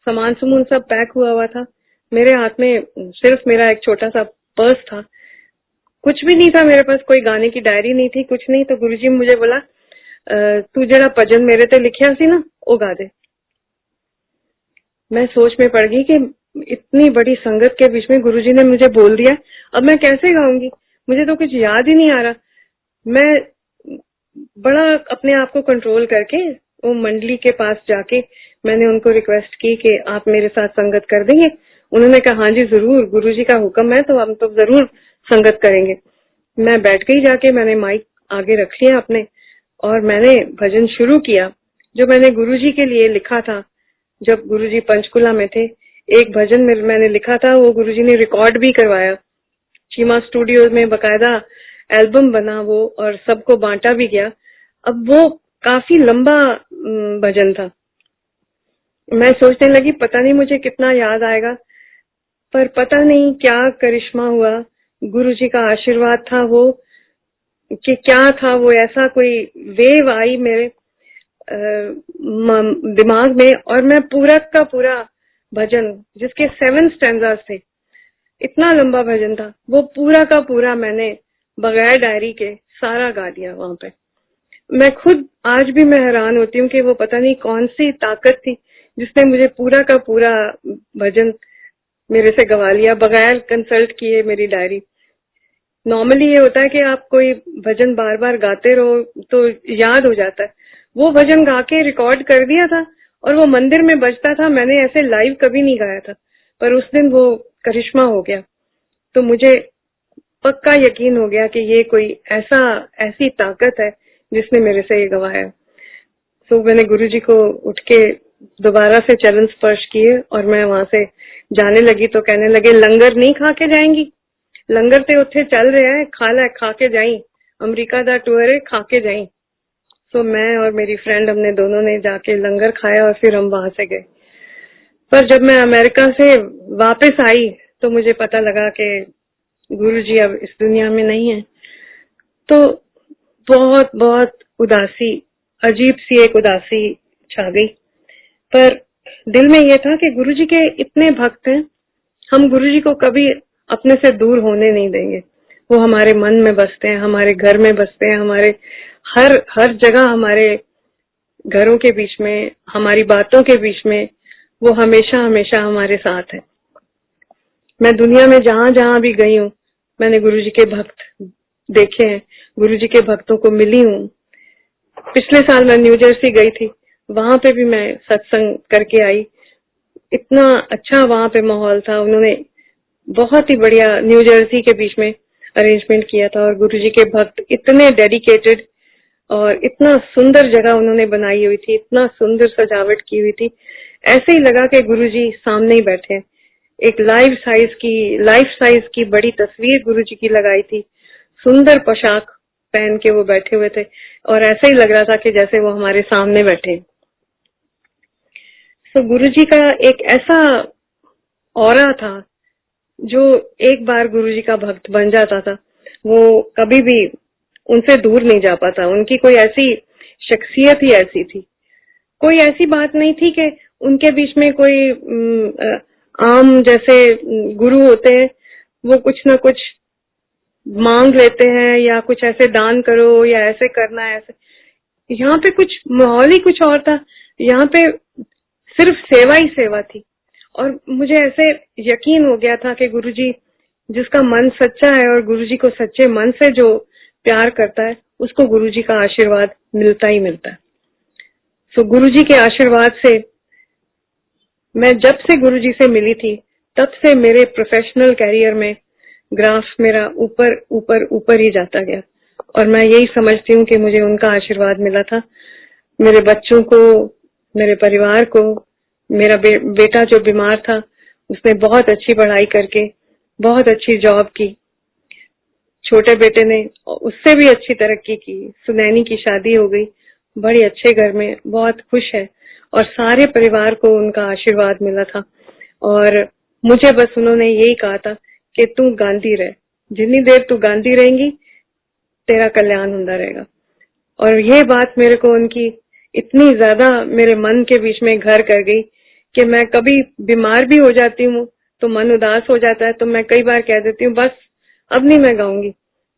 सामान सुमून सब पैक हुआ था। मेरे हाथ में सिर्फ मेरा एक छोटा सा पर्स था, कुछ भी नहीं था मेरे पास, कोई गाने की डायरी नहीं थी, कुछ नहीं। तो गुरुजी मुझे बोला, तू जरा भजन मेरे ते लिखिया सी ना वो गा दे। मैं सोच में पड़ गई कि इतनी बड़ी संगत के बीच में गुरुजी ने मुझे बोल दिया, अब मैं कैसे गाऊंगी, मुझे तो कुछ याद ही नहीं आ रहा। मैं बड़ा अपने आप को कंट्रोल करके वो मंडली के पास जाके मैंने उनको रिक्वेस्ट की कि आप मेरे साथ संगत कर देंगे। उन्होंने कहा हाँ जी जरूर, गुरुजी का हुक्म है तो हम तो जरूर संगत करेंगे। मैं बैठ गई जाके, मैंने माइक आगे रख लिया अपने और मैंने भजन शुरू किया जो मैंने गुरुजी के लिए लिखा था। जब गुरुजी पंचकुला में थे, एक भजन मैंने लिखा था, वो गुरुजी ने रिकॉर्ड भी करवाया। चीमा स्टूडियो में बकायदा एल्बम बना वो और सबको बांटा भी गया। अब वो काफी लंबा भजन था। मैं सोचने लगी पता नहीं मुझे कितना याद आएगा, पर पता नहीं क्या करिश्मा हुआ, गुरुजी का आशीर्वाद था वो कि क्या था वो, ऐसा कोई वेव आई मेरे दिमाग में और मैं पूरा का पूरा भजन, जिसके 7 स्टैंजास थे, इतना लंबा भजन था, वो पूरा का पूरा मैंने बगैर डायरी के सारा गा दिया वहां पे। मैं खुद आज भी मैं हैरान होती हूँ कि वो पता नहीं कौन सी ताकत थी जिसने मुझे पूरा का पूरा भजन मेरे से गवा लिया बगैर कंसल्ट किए मेरी डायरी। नॉर्मली ये होता है कि आप कोई भजन बार बार गाते रहो तो याद हो जाता है। वो भजन गा के रिकॉर्ड कर दिया था और वो मंदिर में बजता था। मैंने ऐसे लाइव कभी नहीं गाया था, पर उस दिन वो करिश्मा हो गया तो मुझे पक्का यकीन हो गया कि ये कोई ऐसी ताकत है जिसने मेरे से ये गवाया। तो मैंने गुरुजी को उठ के दोबारा से चरण स्पर्श किए और मैं वहां से जाने लगी तो कहने लगे लंगर नहीं खा के जाएंगी, लंगर ते उत्थे चल रहा है, खा के जाई, अमेरिका दा टूर है, खा के जाई। तो मैं और मेरी फ्रेंड हमने दोनों ने जाके लंगर खाया और फिर हम वहां से गए। पर जब मैं अमेरिका से वापस आई तो मुझे पता लगा कि गुरुजी अब इस दुनिया में नहीं है। तो बहुत बहुत उदासी, अजीब सी एक उदासी छा गई। पर दिल में यह था कि गुरुजी के इतने भक्त हैं, हम गुरुजी को कभी अपने से दूर होने नहीं देंगे। वो हमारे मन में बसते हैं, हमारे घर में बसते हैं, हमारे हर जगह, हमारे घरों के बीच में, हमारी बातों के बीच में वो हमेशा हमेशा हमारे साथ है। मैं दुनिया में जहां जहां भी गई हूँ मैंने गुरुजी के भक्त देखे हैं, गुरुजी के भक्तों को मिली हूँ। पिछले साल मैं न्यू जर्सी गई थी, वहां पे भी मैं सत्संग करके आई। इतना अच्छा वहां पे माहौल था, उन्होंने बहुत ही बढ़िया न्यू जर्सी के बीच में अरेंजमेंट किया था और गुरुजी के भक्त इतने डेडिकेटेड और इतना सुंदर जगह उन्होंने बनाई हुई थी, इतना सुंदर सजावट की हुई थी, ऐसे ही लगा कि गुरुजी सामने ही बैठे हैं। एक लाइफ साइज की बड़ी तस्वीर गुरुजी की लगाई थी, सुंदर पोशाक पहन के वो बैठे हुए थे और ऐसे ही लग रहा था कि जैसे वो हमारे सामने बैठे। तो गुरुजी का एक ऐसा ऑरा था, जो एक बार गुरुजी का भक्त बन जाता था वो कभी भी उनसे दूर नहीं जा पाता। उनकी कोई ऐसी शख्सियत ही ऐसी थी, कोई ऐसी बात नहीं थी कि उनके बीच में कोई आम जैसे गुरु होते हैं वो कुछ ना कुछ मांग लेते हैं या कुछ ऐसे दान करो या ऐसे करना है ऐसे। यहाँ पे कुछ माहौल ही कुछ और था, यहाँ पे सिर्फ सेवा ही सेवा थी। और मुझे ऐसे यकीन हो गया था कि गुरुजी, जिसका मन सच्चा है और गुरुजी को सच्चे मन से जो प्यार करता है उसको गुरुजी का आशीर्वाद मिलता ही मिलता है। सो गुरुजी के आशीर्वाद से मैं जब से गुरुजी से मिली थी तब से मेरे प्रोफेशनल कैरियर में ग्राफ मेरा ऊपर ऊपर ऊपर ही जाता गया और मैं यही समझती हूँ कि मुझे उनका आशीर्वाद मिला था। मेरे बच्चों को, मेरे परिवार को, मेरा बेटा जो बीमार था उसने बहुत अच्छी पढ़ाई करके बहुत अच्छी जॉब की, छोटे बेटे ने उससे भी अच्छी तरक्की की, सुनैनी की शादी हो गई, बड़े अच्छे घर में, बहुत खुश है और सारे परिवार को उनका आशीर्वाद मिला था। और मुझे बस उन्होंने यही कहा था कि तू गांधी रह, जितनी देर तू गांधी रहेंगी तेरा कल्याण होता रहेगा। और ये बात मेरे को उनकी इतनी ज्यादा मेरे मन के बीच में घर कर गई कि मैं कभी बीमार भी हो जाती हूँ तो मन उदास हो जाता है तो मैं कई बार कह देती हूँ बस अब नहीं मैं गाऊंगी।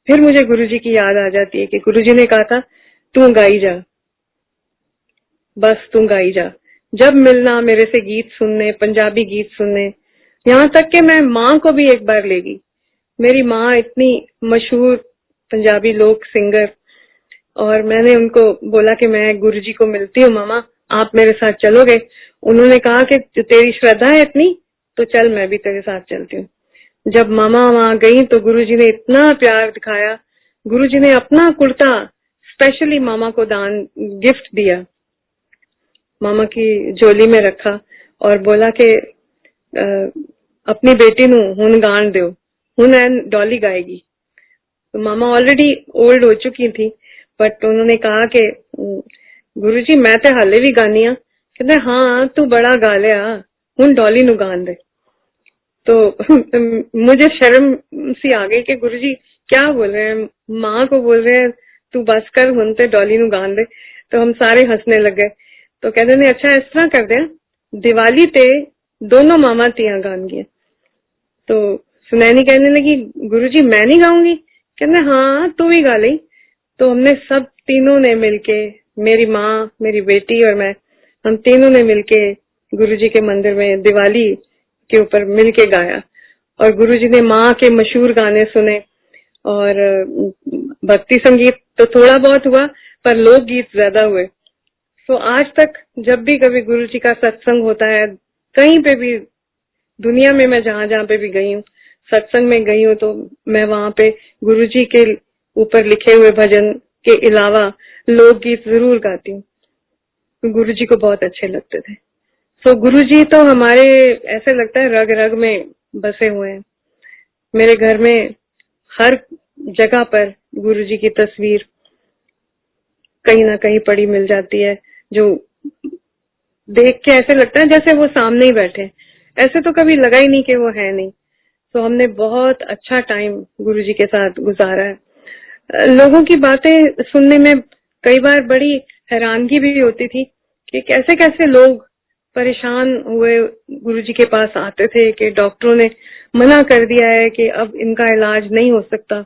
फिर मुझे गुरुजी की याद आ जाती है कि गुरुजी ने कहा था तू गाई जा, बस तू गाई जा। जब मिलना मेरे से गीत सुनने, पंजाबी गीत सुनने, यहाँ तक कि मैं माँ को भी एक बार ले गई। मेरी माँ इतनी मशहूर पंजाबी लोक सिंगर, और मैंने उनको बोला कि मैं गुरुजी को मिलती हूँ, मामा आप मेरे साथ चलोगे? उन्होंने कहा कि तेरी श्रद्धा है इतनी तो चल, मैं भी तेरे साथ चलती हूँ। जब मामा वहां गई तो गुरुजी ने इतना प्यार दिखाया। गुरुजी ने अपना कुर्ता स्पेशली मामा को दान गिफ्ट दिया, मामा की झोली में रखा और बोला कि अपनी बेटी नू हुन गान दो, हुन एन डॉली गाएगी। तो मामा ऑलरेडी ओल्ड हो चुकी थी, बट उन्होंने कहा कि गुरुजी मैं तो हाले भी गानी आ। कहते हाँ तू बड़ा गा लिया, हुन डॉली नू गान दे। तो मुझे शर्म सी आ गई कि गुरुजी क्या बोल रहे हैं, माँ को बोल रहे हैं तू बस कर, हुन ते डॉली नू गान दे। तो हम सारे हंसने लग गए। तो कहते ने अच्छा इस तरह कर दे, दिवाली ते दोनों मामा तिया गान गए। तो सुनैनी कहने लगी गुरुजी मैं नहीं गाऊंगी? कहते हाँ तू ही गा ली। तो हमने सब तीनों ने मिलके, मेरी माँ, मेरी बेटी और मैं, हम तीनों ने मिलके गुरुजी के मंदिर में दिवाली के ऊपर मिलके गाया। और गुरुजी ने माँ के मशहूर गाने सुने, और भक्ति संगीत तो थोड़ा बहुत हुआ पर लोक गीत ज्यादा हुए। तो आज तक जब भी कभी गुरुजी का सत्संग होता है, कहीं पे भी दुनिया में मैं जहाँ जहाँ पे भी गई हूँ, सत्संग में गई हूँ, तो मैं वहां पे गुरुजी के ऊपर लिखे हुए भजन के अलावा लोकगीत जरूर गाती हूँ। तो गुरुजी को बहुत अच्छे लगते थे। तो गुरुजी तो हमारे ऐसे लगता है रग रग में बसे हुए हैं। मेरे घर में हर जगह पर गुरुजी की तस्वीर कहीं ना कहीं पड़ी मिल जाती है, जो देख के ऐसे लगता है जैसे वो सामने ही बैठे। ऐसे तो कभी लगा ही नहीं कि वो है नहीं। तो हमने बहुत अच्छा टाइम गुरुजी के साथ गुजारा है। लोगों की बातें सुनने में कई बार बड़ी हैरानगी भी होती थी कि कैसे कैसे लोग परेशान हुए गुरुजी के पास आते थे कि डॉक्टरों ने मना कर दिया है कि अब इनका इलाज नहीं हो सकता।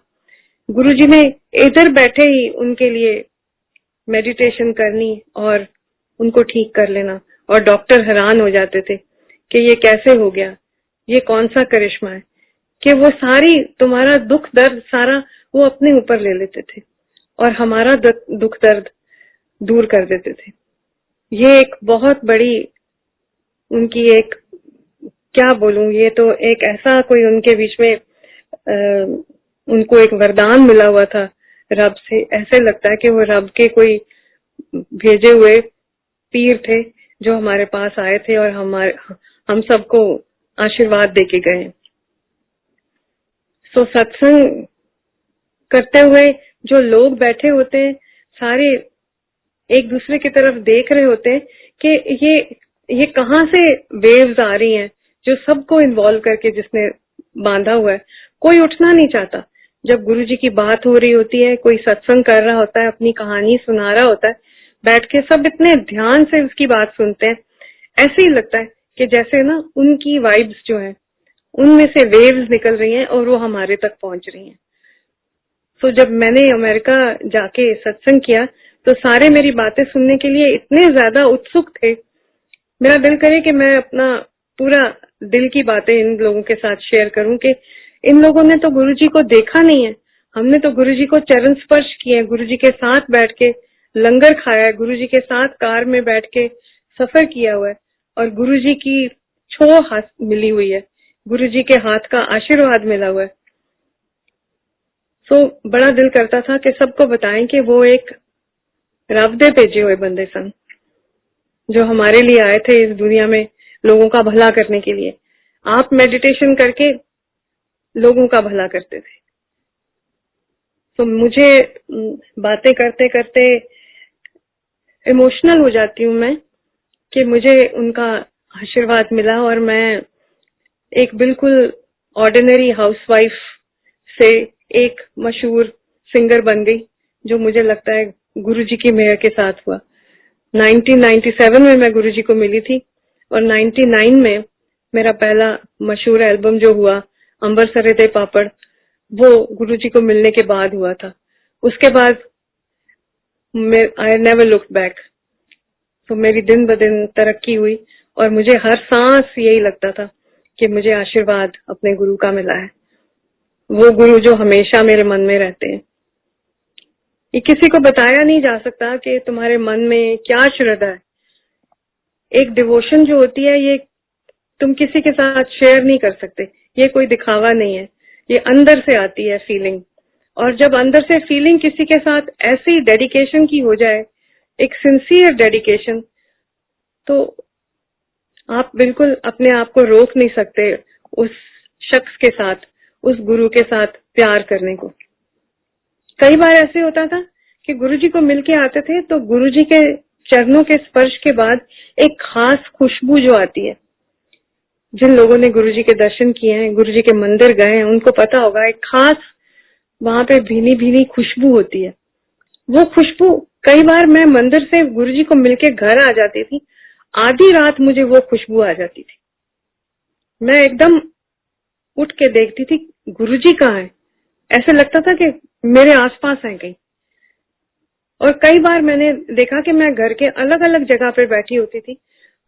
गुरुजी ने इधर बैठे ही उनके लिए मेडिटेशन करनी और उनको ठीक कर लेना, और डॉक्टर हैरान हो जाते थे कि ये कैसे हो गया, ये कौन सा करिश्मा है कि वो सारी तुम्हारा दुख दर्द सारा वो अपने ऊपर ले लेते थे और हमारा दुख दर्द दूर कर देते थे। ये एक बहुत बड़ी उनकी एक, क्या बोलूं, ये तो एक ऐसा कोई उनके बीच में उनको एक वरदान मिला हुआ था रब से। ऐसे लगता है कि वो रब के कोई भेजे हुए पीर थे जो हमारे पास आए थे और हम सबको आशीर्वाद देके गए। सो सत्संग करते हुए जो लोग बैठे होते हैं सारे एक दूसरे की तरफ देख रहे होते हैं कि ये कहाँ से वेव्स आ रही हैं जो सबको इन्वॉल्व करके जिसने बांधा हुआ है। कोई उठना नहीं चाहता। जब गुरुजी की बात हो रही होती है, कोई सत्संग कर रहा होता है, अपनी कहानी सुना रहा होता है, बैठ के सब इतने ध्यान से उसकी बात सुनते हैं। ऐसे ही लगता है कि जैसे ना उनकी वाइब्स जो है उनमें से वेव्स निकल रही हैं और वो हमारे तक पहुंच रही हैं। तो जब मैंने अमेरिका जाके सत्संग किया तो सारे मेरी बातें सुनने के लिए इतने ज्यादा उत्सुक थे। मेरा दिल करे कि मैं अपना पूरा दिल की बातें इन लोगों के साथ शेयर करूं कि इन लोगों ने तो गुरुजी को देखा नहीं है, हमने तो गुरुजी को चरण स्पर्श किए, गुरुजी के साथ बैठ के लंगर खाया है, गुरुजी के साथ कार में बैठ के सफर किया हुआ है और गुरुजी की छो हाथ मिली हुई है, गुरुजी के हाथ का आशीर्वाद मिला हुआ है। तो बड़ा दिल करता था कि सबको बताएं कि वो एक रब दे भेजे हुए बंदे सन जो हमारे लिए आए थे इस दुनिया में लोगों का भला करने के लिए। आप मेडिटेशन करके लोगों का भला करते थे। तो मुझे बातें करते करते इमोशनल हो जाती हूँ मैं कि मुझे उनका आशीर्वाद मिला और मैं एक बिल्कुल ऑर्डिनरी हाउसवाइफ से एक मशहूर सिंगर बन गई, जो मुझे लगता है गुरुजी की मेहर के साथ हुआ। 1997 में मैं गुरुजी को मिली थी और 99 में मेरा पहला मशहूर एल्बम जो हुआ अंबर सरे दे पापड़, वो गुरुजी को मिलने के बाद हुआ था। उसके बाद आई नेवर लुक बैक। तो मेरी दिन ब दिन तरक्की हुई और मुझे हर सांस यही लगता था कि मुझे आशीर्वाद अपने गुरु का मिला है, वो गुरु जो हमेशा मेरे मन में रहते हैं। ये किसी को बताया नहीं जा सकता कि तुम्हारे मन में क्या श्रद्धा है। एक डिवोशन जो होती है ये तुम किसी के साथ शेयर नहीं कर सकते, ये कोई दिखावा नहीं है, ये अंदर से आती है फीलिंग। और जब अंदर से फीलिंग किसी के साथ ऐसी डेडिकेशन की हो जाए, एक सिंसियर डेडिकेशन, तो आप बिल्कुल अपने आप को रोक नहीं सकते उस शख्स के साथ, उस गुरु के साथ प्यार करने को। कई बार ऐसे होता था कि गुरुजी को मिलके आते थे तो गुरुजी के चरणों के स्पर्श के बाद एक खास खुशबू जो आती है, जिन लोगों ने गुरुजी के दर्शन किए हैं, गुरुजी के मंदिर गए हैं, उनको पता होगा, एक खास वहां पे भीनी भीनी खुशबू होती है। वो खुशबू, कई बार मैं मंदिर से गुरुजी को मिलके घर आ जाती थी, आधी रात मुझे वो खुशबू आ जाती थी। मैं एकदम उठ के देखती थी गुरुजी कहाँ है, ऐसे लगता था कि मेरे आसपास हैं कहीं। और कई बार मैंने देखा कि मैं घर के अलग अलग जगह पे बैठी होती थी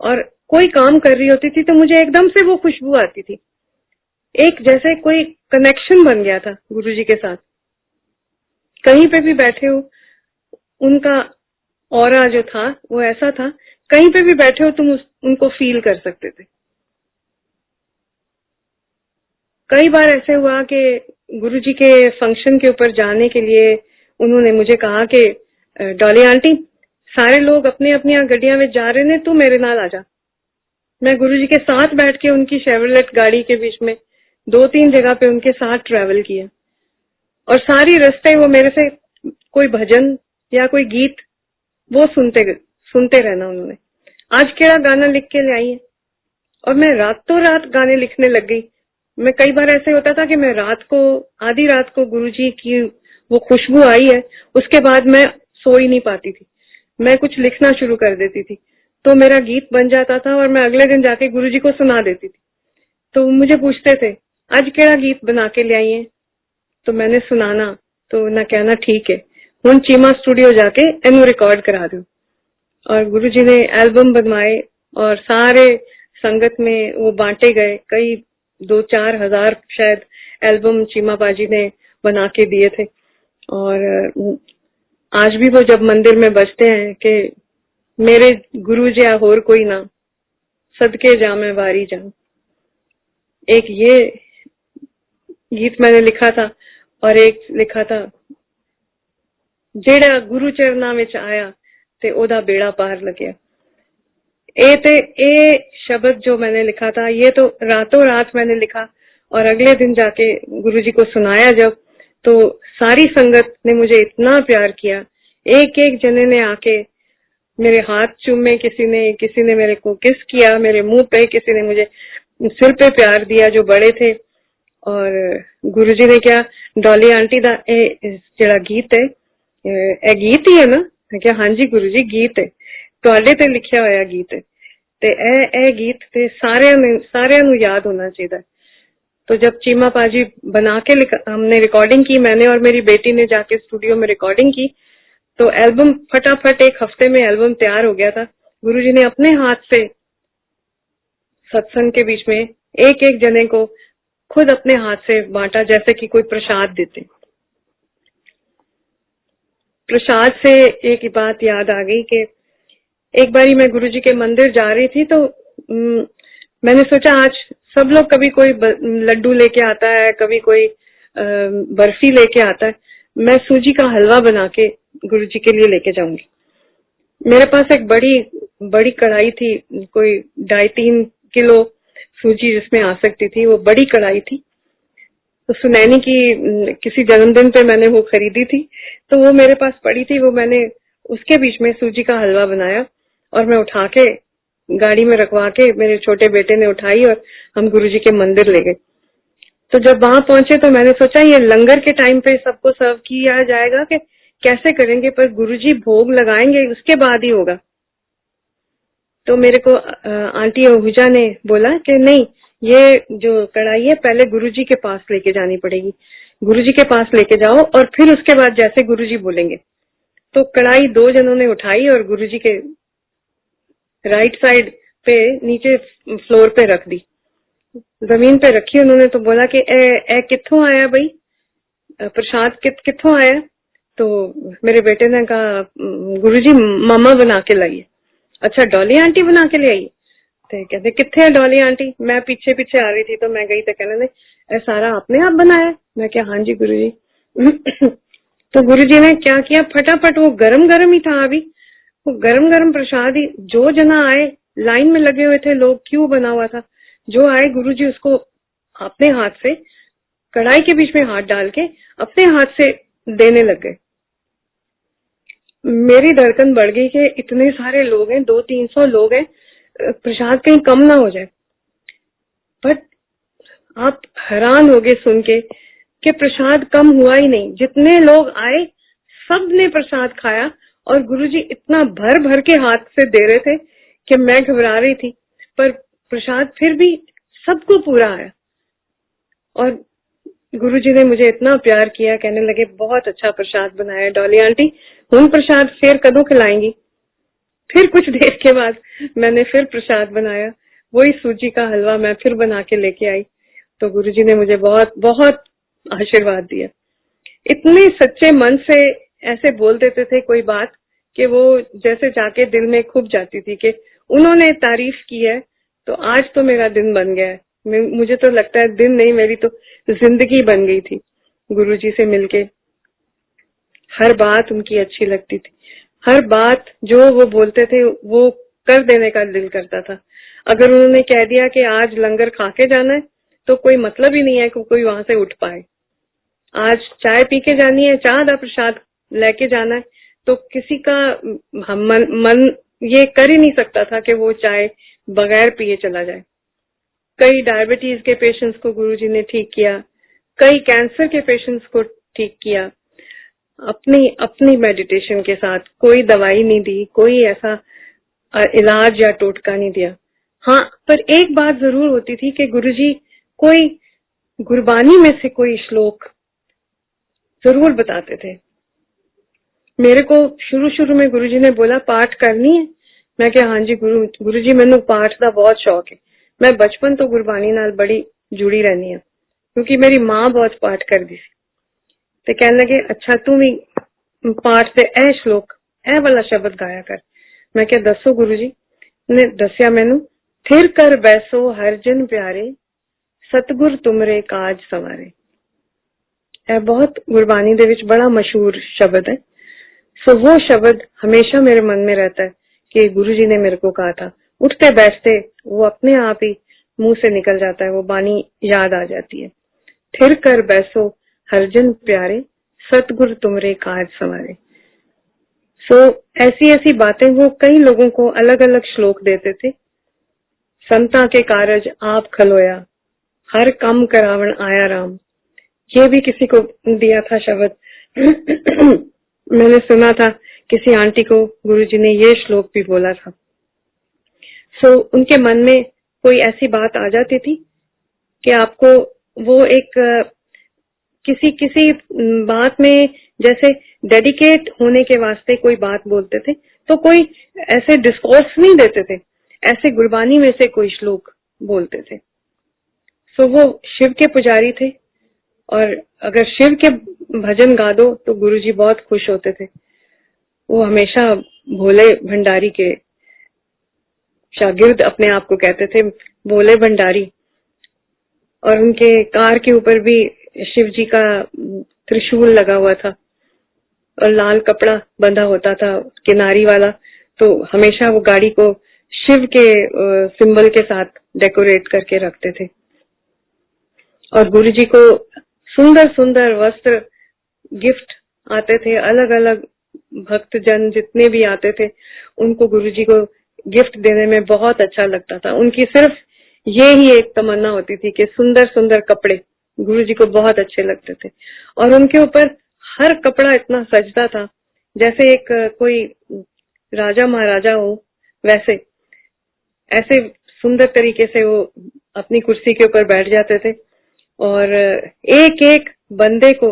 और कोई काम कर रही होती थी तो मुझे एकदम से वो खुशबू आती थी, एक जैसे कोई कनेक्शन बन गया था गुरुजी के साथ। कहीं पे भी बैठे हो, उनका ऑरा जो था वो ऐसा था, कहीं पे भी बैठे हो तुम उनको फील कर सकते थे। कई बार ऐसे हुआ कि गुरुजी के फंक्शन के ऊपर जाने के लिए उन्होंने मुझे कहा कि डॉली आंटी, सारे लोग अपनी अपनी गड्डियां में जा रहे ने, तू मेरे नाल आ जा। मैं गुरुजी के साथ बैठ के उनकी शेवरलेट गाड़ी के बीच में 2-3 जगह पे उनके साथ ट्रेवल किया और सारी रास्ते वो मेरे से कोई भजन या कोई गीत वो सुनते रहना उन्होंने। आज केड़ा गाना लिख के ले आई है, और मैं रातों रात गाने लिखने लग गई। मैं कई बार ऐसे होता था कि मैं रात को, आधी रात को गुरुजी की वो खुशबू आई है, उसके बाद मैं सो ही नहीं पाती थी, मैं कुछ लिखना शुरू कर देती थी, तो मेरा गीत बन जाता था और मैं अगले दिन जाके गुरुजी को सुना देती थी। तो मुझे पूछते थे आज केड़ा गीत बना के ले आई है, तो मैंने सुनाना तो ना कहना ठीक है, हुन चीमा स्टूडियो जाके इनू रिकॉर्ड करा दो। और गुरुजी ने एल्बम बनवाए और सारे संगत में वो बांटे गए, कई 2-4 हजार शायद एल्बम चीमा बाजी ने बना के दिए थे। और आज भी वो जब मंदिर में बजते हैं कि मेरे गुरु जिया होर कोई ना, सदके जा मैं वारी जा। एक ये गीत मैंने लिखा था और एक लिखा था, जेड़ा गुरु चरना विच आया ते ओदा बेड़ा पार लग्या। ए शब्द जो मैंने लिखा था, ये तो रातों रात मैंने लिखा और अगले दिन जाके गुरुजी को सुनाया जब, तो सारी संगत ने मुझे इतना प्यार किया। एक एक जने ने आके मेरे हाथ चूमे, किसी ने मेरे को किस किया मेरे मुंह पे, किसी ने मुझे सिर पे प्यार दिया जो बड़े थे। और गुरुजी ने क्या, डॉली आंटी दा जेड़ा गीत है, ए गीत ही है ना? क्या हाँ जी गुरुजी गीत है, तुहाडे ते लिखिया होया गीत है, ते ए गीत ते सारियां नू याद होना चाहिए। तो जब चीमा पाजी बना के हमने रिकॉर्डिंग की, मैंने और मेरी बेटी ने जाके स्टूडियो में रिकॉर्डिंग की, तो एल्बम फटाफट 1 हफ्ते में एल्बम तैयार हो गया था। गुरुजी ने अपने हाथ से सत्संग के बीच में एक एक जने को खुद अपने हाथ से बांटा, जैसे कि कोई प्रसाद देते। प्रसाद से एक बात याद आ गई कि एक बारी मैं गुरुजी के मंदिर जा रही थी, तो मैंने सोचा आज सब लोग, कभी कोई लड्डू लेके आता है, कभी कोई बर्फी लेके आता है, मैं सूजी का हलवा बना के गुरुजी के लिए लेके जाऊंगी। मेरे पास एक बड़ी कढ़ाई थी, कोई 2.5-3 किलो सूजी जिसमें आ सकती थी, वो बड़ी कढ़ाई थी। तो सुनैनी की किसी जन्मदिन पे मैंने वो खरीदी थी, तो वो मेरे पास पड़ी थी, वो मैंने उसके बीच में सूजी का हलवा बनाया और मैं उठा के गाड़ी में रखवा के मेरे छोटे बेटे ने उठाई और हम गुरुजी के मंदिर ले गए। तो जब वहां पहुंचे तो मैंने सोचा ये लंगर के टाइम पे सबको सर्व किया जाएगा कि कैसे करेंगे, पर गुरुजी भोग लगाएंगे उसके बाद ही होगा। तो मेरे को आंटी ओहुजा ने बोला कि नहीं, ये जो कढ़ाई है पहले गुरुजी के पास लेके जानी पड़ेगी, गुरुजी के पास लेके जाओ और फिर उसके बाद जैसे गुरुजी बोलेंगे। तो कढ़ाई 2 जनों ने उठाई और गुरुजी के राइट साइड पे नीचे फ्लोर पे रख दी। जमीन पे रखी उन्होंने, तो बोला कि ए कित्थों आया भाई, प्रसाद कित्थों आया? तो मेरे बेटे ने कहा गुरुजी मामा बना के लाई। अच्छा डॉली आंटी बना के ले आई? तो कहते कित्थे है डॉली आंटी? मैं पीछे पीछे आ रही थी तो मैं गई तो कहने लगे सारा आपने आप बनाया? मैं क्या हाँ जी गुरुजी। तो गुरुजी ने क्या किया, फटाफट वो गरम गरम ही था, अभी वो गरम गरम प्रसाद ही, जो जना आए, लाइन में लगे हुए थे लोग, क्यों बना हुआ था, जो आए गुरुजी उसको अपने हाथ से कढ़ाई के बीच में हाथ डाल के अपने हाथ से देने लग गए। मेरी धड़कन बढ़ गई कि इतने सारे लोग हैं, 200-300 लोग हैं, प्रसाद कहीं कम ना हो जाए। बट आप हैरान होगे सुन के कि प्रसाद कम हुआ ही नहीं। जितने लोग आए सब ने प्रसाद खाया और गुरुजी इतना भर भर के हाथ से दे रहे थे कि मैं घबरा रही थी, पर प्रसाद फिर भी सबको पूरा आया। और गुरुजी ने मुझे इतना प्यार किया, कहने लगे बहुत अच्छा प्रसाद बनाया डॉली आंटी, हुन प्रसाद फिर कदों खिलाएंगी? फिर कुछ देर के बाद मैंने फिर प्रसाद बनाया, वही सूजी का हलवा मैं फिर बना के लेके आई। तो गुरुजी ने मुझे बहुत बहुत आशीर्वाद दिया। इतने सच्चे मन से ऐसे बोल देते थे कोई बात कि वो जैसे जाके दिल में खूब जाती थी कि उन्होंने तारीफ की है तो आज तो मेरा दिन बन गया है। मुझे तो लगता है दिन नहीं, मेरी तो जिंदगी बन गई थी गुरुजी से मिलके। हर बात उनकी अच्छी लगती थी, हर बात जो वो बोलते थे वो कर देने का दिल करता था। अगर उन्होंने कह दिया कि आज लंगर खा के जाना है तो कोई मतलब ही नहीं है कि कोई वहां से उठ पाए। आज चाय पी के जानी है, चाह दा प्रसाद लेके जाना है, तो किसी का मन ये कर ही नहीं सकता था कि वो चाय बगैर पिए चला जाए। कई डायबिटीज के पेशेंट्स को गुरुजी ने ठीक किया, कई कैंसर के पेशेंट्स को ठीक किया, अपनी अपनी मेडिटेशन के साथ। कोई दवाई नहीं दी, कोई ऐसा इलाज या टोटका नहीं दिया। हाँ, पर एक बात जरूर होती थी कि गुरुजी कोई गुरबानी में से कोई श्लोक जरूर बताते थे। मेरे को शुरू में गुरुजी ने बोला पाठ करनी है? मैं क्या हाँ जी गुरुजी मैनू पाठ का बहुत शौक है। मैं बचपन तो गुरबानी नाल बड़ी जुड़ी रहनी है क्योंकि मेरी माँ बहुत पाठ करती सी। ते कहने लगे अच्छा तू भी पाठ से ए श्लोक ए वाला शब्द गाया कर। मैं क्या दसो गुरुजी ने दसिया मैनू, थिर कर बैसो हर जन प्यारे, सतगुर तुमरे काज सवारे। यह बहुत गुरबानी दे विच बड़ा मशहूर शब्द है। सो वो शब्द हमेशा मेरे मन में रहता है कि गुरुजी ने मेरे को कहा था। उठते बैठते वो अपने आप ही मुंह से निकल जाता है, वो बानी याद आ जाती है। थिर कर बैसो हरजन प्यारे, सतगुर तुमरे काज सवारे। सो ऐसी ऐसी बातें वो कई लोगों को अलग अलग श्लोक देते थे। संता के कारज आप खलोया, हर कम करावण आया राम। ये भी किसी को दिया था शब्द। मैंने सुना था किसी आंटी को गुरुजी ने ये श्लोक भी बोला था। सो उनके मन में कोई ऐसी बात आ जाती थी कि आपको वो एक किसी बात में जैसे डेडिकेट होने के वास्ते कोई बात बोलते थे, तो कोई ऐसे डिस्कोर्स नहीं देते थे, ऐसे गुरबानी में से कोई श्लोक बोलते थे। सो वो शिव के पुजारी थे और अगर शिव के भजन गा दो तो गुरुजी बहुत खुश होते थे। वो हमेशा भोले भंडारी के शागिर्द अपने आप को कहते थे, भोले भंडारी। और उनके कार के ऊपर भी शिव जी का त्रिशूल लगा हुआ था और लाल कपड़ा बंधा होता था किनारी वाला, तो हमेशा वो गाड़ी को शिव के सिंबल के साथ डेकोरेट करके रखते थे। और गुरुजी को सुंदर सुंदर वस्त्र गिफ्ट आते थे, अलग अलग भक्त जन जितने भी आते थे उनको गुरुजी को गिफ्ट देने में बहुत अच्छा लगता था। उनकी सिर्फ ये ही एक तमन्ना होती थी कि सुंदर सुंदर कपड़े गुरुजी को बहुत अच्छे लगते थे। और उनके ऊपर हर कपड़ा इतना सजता था जैसे एक कोई राजा महाराजा हो, वैसे ऐसे सुंदर तरीके से वो अपनी कुर्सी के ऊपर बैठ जाते थे और एक एक बंदे को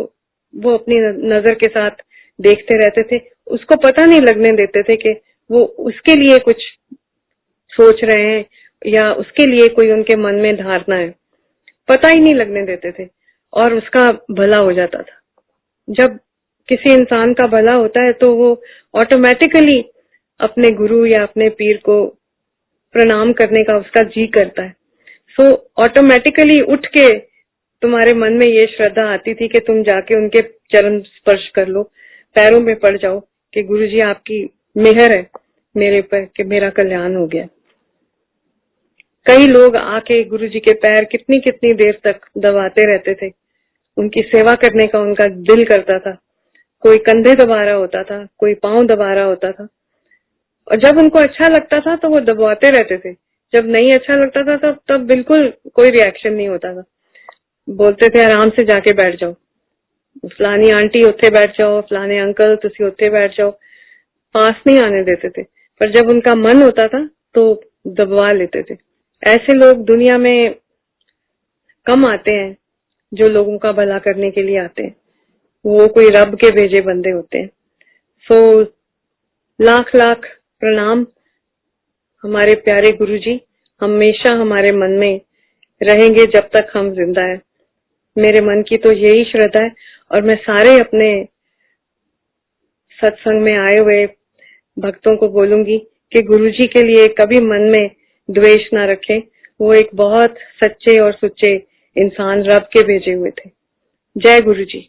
वो अपनी नजर के साथ देखते रहते थे। उसको पता नहीं लगने देते थे कि वो उसके लिए कुछ सोच रहे हैं, या उसके लिए कोई उनके मन में धारणा है, पता ही नहीं लगने देते थे और उसका भला हो जाता था। जब किसी इंसान का भला होता है तो वो ऑटोमेटिकली अपने गुरु या अपने पीर को प्रणाम करने का उसका जी करता है। सो ऑटोमेटिकली उठ के तुम्हारे मन में ये श्रद्धा आती थी कि तुम जाके उनके चरण स्पर्श कर लो, पैरों में पड़ जाओ कि गुरुजी आपकी मेहर है मेरे पर कि मेरा कल्याण हो गया। कई लोग आके गुरुजी के पैर कितनी कितनी देर तक दबाते रहते थे, उनकी सेवा करने का उनका दिल करता था। कोई कंधे दबा रहा होता था, कोई पांव दबा रहा होता था, और जब उनको अच्छा लगता था तो वो दबाते रहते थे, जब नहीं अच्छा लगता था तब बिल्कुल कोई रिएक्शन नहीं होता था। बोलते थे आराम से जाके बैठ जाओ, फलानी आंटी उत्थे बैठ जाओ, फलाने अंकल तुसी उत्थे बैठ जाओ, पास नहीं आने देते थे। पर जब उनका मन होता था तो दबवा लेते थे। ऐसे लोग दुनिया में कम आते हैं जो लोगों का भला करने के लिए आते हैं, वो कोई रब के भेजे बंदे होते हैं। सो लाख लाख प्रणाम हमारे प्यारे गुरुजी, हमेशा हमारे मन में रहेंगे जब तक हम जिंदा है। मेरे मन की तो यही श्रद्धा है और मैं सारे अपने सत्संग में आए हुए भक्तों को बोलूंगी कि गुरुजी के लिए कभी मन में द्वेष ना रखें। वो एक बहुत सच्चे और सुच्चे इंसान रब के भेजे हुए थे। जय गुरुजी।